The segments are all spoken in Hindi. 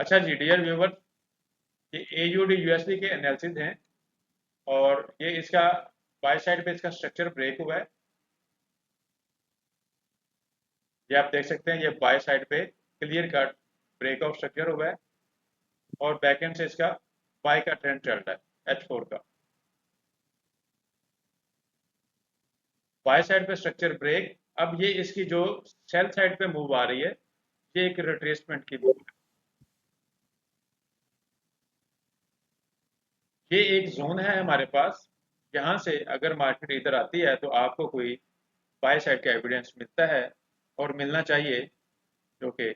अच्छा जी, डियर व्यूवर, ये AUD USD के एनालिसिस हैं और ये इसका बाय साइड पे इसका स्ट्रक्चर ब्रेक हुआ है। ये आप देख सकते हैं, ये बाय साइड पे clear cut break of structure हुआ है और बैक एंड से इसका बाय का ट्रेंड चल रहा है H4 का। बाय साइड पे स्ट्रक्चर ब्रेक। अब ये इसकी जो सेल साइड पे मूव आ रही है, ये एक रिट्रेसमेंट की मूव है। ये एक जोन है हमारे पास, यहाँ से अगर मार्केट इधर आती है तो आपको कोई बाय साइड का एविडेंस मिलता है और मिलना चाहिए, जो कि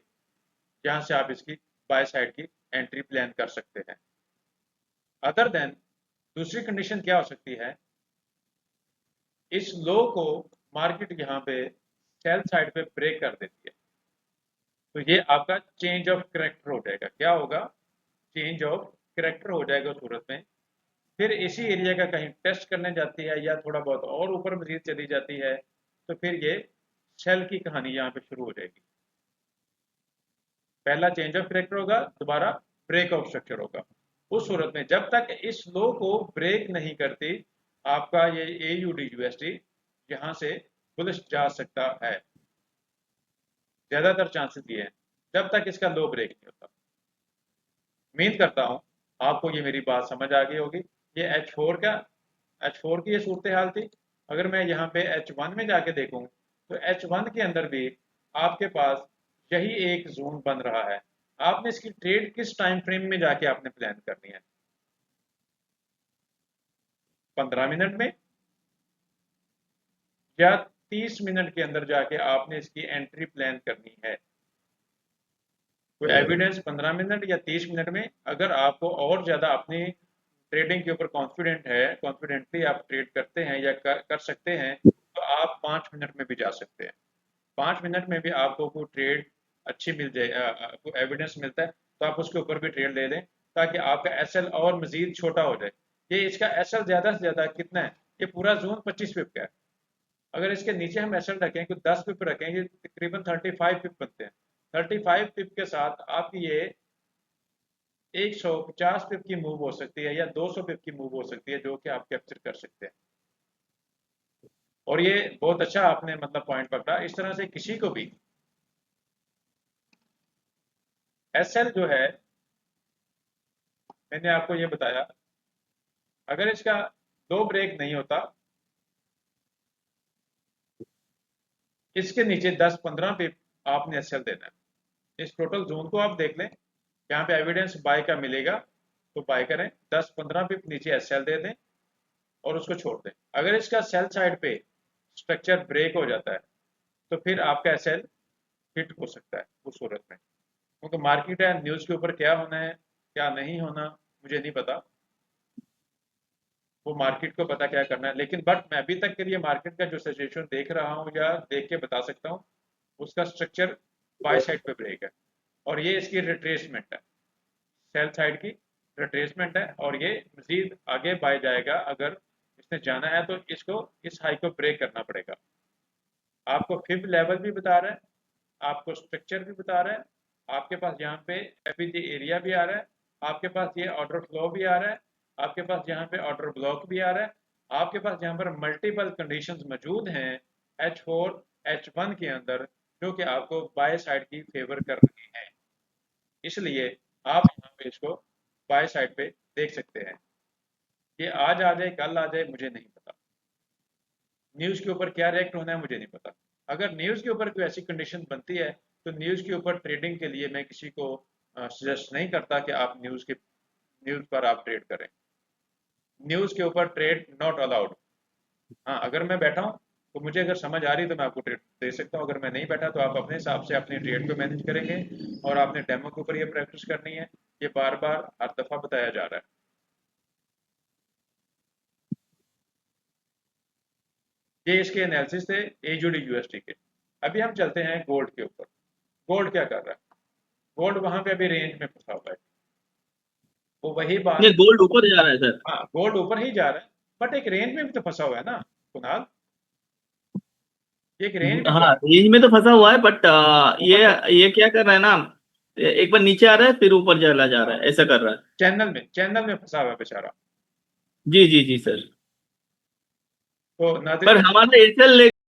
जहाँ से आप इसकी बाय साइड की एंट्री प्लान कर सकते हैं। अदर देन दूसरी कंडीशन क्या हो सकती है, इस लो को मार्केट यहाँ पे सेल साइड पे ब्रेक कर देती है, तो ये आपका चेंज ऑफ करेक्टर हो जाएगा। क्या होगा? चेंज ऑफ करेक्टर हो जाएगा उस सूरत में। फिर इसी एरिया का कहीं टेस्ट करने जाती है या थोड़ा बहुत और ऊपर मजीद चली जाती है, तो फिर ये सेल की कहानी यहाँ पे शुरू हो जाएगी। पहला चेंज ऑफ करेक्टर होगा, दोबारा ब्रेक ऑफ स्ट्रक्चर होगा। उस सूरत में जब तक इस लो को ब्रेक नहीं करती, आपका ये AUD USD यहाँ से बुलिश जा सकता है। ज्यादातर चांसेस ये हैं जब तक इसका लो ब्रेक नहीं होता। उम्मीद करता हूँ आपको ये मेरी बात समझ आ गई होगी। ये H4 की ये सूरत हाल थी। अगर मैं यहाँ पे H1 में जाके देखूँ तो H1 के अंदर भी आपके पास यही एक जोन बन रहा है। आपने इसकी ट्रेड किस टाइम फ्रेम में जाके आपने प्लान करनी है? 15 मिनट में या 30 मिनट के अंदर जाके आपने इसकी एंट्री प्लान करनी है? कोई एविडेंस 15 मिनट या 30 मिनट में, अगर आपको और ज़्यादा अपनी ट्रेडिंग के ऊपर कॉन्फिडेंट है, कॉन्फिडेंटली आप ट्रेड करते हैं या कर सकते हैं, तो आप 5 मिनट में भी जा सकते हैं। 5 मिनट में भी आपको कोई ट्रेड अच्छी मिल जाए, आपको एविडेंस मिलता है, तो आप उसके ऊपर भी ट्रेड ले लें, ताकि आपका SL और मजीद छोटा हो जाए। ये इसका SL ज़्यादा से ज़्यादा कितना है? ये पूरा जोन 25 पिप का है। अगर इसके नीचे हम एसएल रखें, कुछ 10 पिप रखें, ये तकरीबन 35 पिप बनते हैं। 35 पिप के साथ आपकी ये 150 पिप की मूव हो सकती है या 200 पिप की मूव हो सकती है, जो कि आप कैप्चर कर सकते हैं। और ये बहुत अच्छा आपने मतलब पॉइंट पकड़ा। इस तरह से किसी को भी एसएल जो है, मैंने आपको ये बताया, अगर इसका लो ब्रेक नहीं होता, इसके नीचे 10-15 पिप आपने एसएल देना है। इस टोटल जोन को आप देख लें, यहाँ पे एविडेंस बाय का मिलेगा तो बाय करें, 10-15 पिप नीचे एसएल दे दें और उसको छोड़ दें। अगर इसका सेल साइड पे स्ट्रक्चर ब्रेक हो जाता है, तो फिर आपका एसएल हिट हो सकता है उस सूरत में। क्योंकि मार्केट है, न्यूज़ के ऊपर क्या होना है क्या नहीं होना मुझे नहीं पता, वो मार्केट को पता क्या करना है। लेकिन बट मैं अभी तक के लिए मार्केट का जो सिचुएशन देख रहा हूँ या देख के बता सकता हूँ, उसका स्ट्रक्चर बाय साइड पे ब्रेक है और ये इसकी रिट्रेसमेंट है, सेल साइड की रिट्रेसमेंट है, और ये मजीद आगे बाय जाएगा। अगर इसने जाना है तो इसको इस हाई को ब्रेक करना पड़ेगा। आपको फिब लेवल भी बता रहा है, आपको स्ट्रक्चर भी बता रहा है, आपके पास यहाँ पे एपीजी एरिया भी आ रहा है, आपके पास ये ऑर्डर फ्लो भी आ रहा है, आपके पास यहाँ पे ऑर्डर ब्लॉक भी आ रहा है, आपके पास यहाँ पर मल्टीपल कंडीशंस मौजूद हैं H4 H1 के अंदर, जो कि आपको बाय साइड की फेवर कर रही हैं। इसलिए आप यहाँ पे इसको बाय साइड पे देख सकते हैं। ये आज आ जाए कल आ जाए मुझे नहीं पता, न्यूज़ के ऊपर क्या रिएक्ट होना है मुझे नहीं पता। अगर न्यूज़ के ऊपर कोई ऐसी कंडीशन बनती है, तो न्यूज़ के ऊपर ट्रेडिंग के लिए मैं किसी को सजेस्ट नहीं करता कि आप न्यूज़ पर आप ट्रेड करें। न्यूज़ के ऊपर ट्रेड नॉट अलाउड। हाँ, अगर मैं बैठा हूँ तो मुझे अगर समझ आ रही है तो मैं आपको ट्रेड दे सकता हूँ, अगर मैं नहीं बैठा तो आप अपने हिसाब से अपनी ट्रेड को मैनेज करेंगे। और आपने डेमो के ऊपर ये प्रैक्टिस करनी है, ये बार बार हर दफ़ा बताया जा रहा है। ये इसके एनालिसिस थे AUD USD के। अभी हम चलते हैं गोल्ड के ऊपर। गोल्ड क्या कर रहा है? गोल्ड वहां पे अभी रेंज में फंसा हुआ है। वो वही ये बात। गोल्ड ऊपर जा रहा है सर। हाँ, गोल्ड ऊपर ही जा रहा है, बट एक रेंज में भी तो फंसा हुआ है ना कुणाल, ये एक रेंज में तो हाँ, रेंज में तो फंसा हुआ है, बट ये ऊपर जा रहा ये क्या कर रहा है ना, एक बार नीचे आ रहा है फिर ऊपर चला जा रहा है, ऐसा कर रहा है। चैनल में फंसा हुआ है बेचारा। जी जी जी सर। तो पर नादरिन, हमारा एयरटेल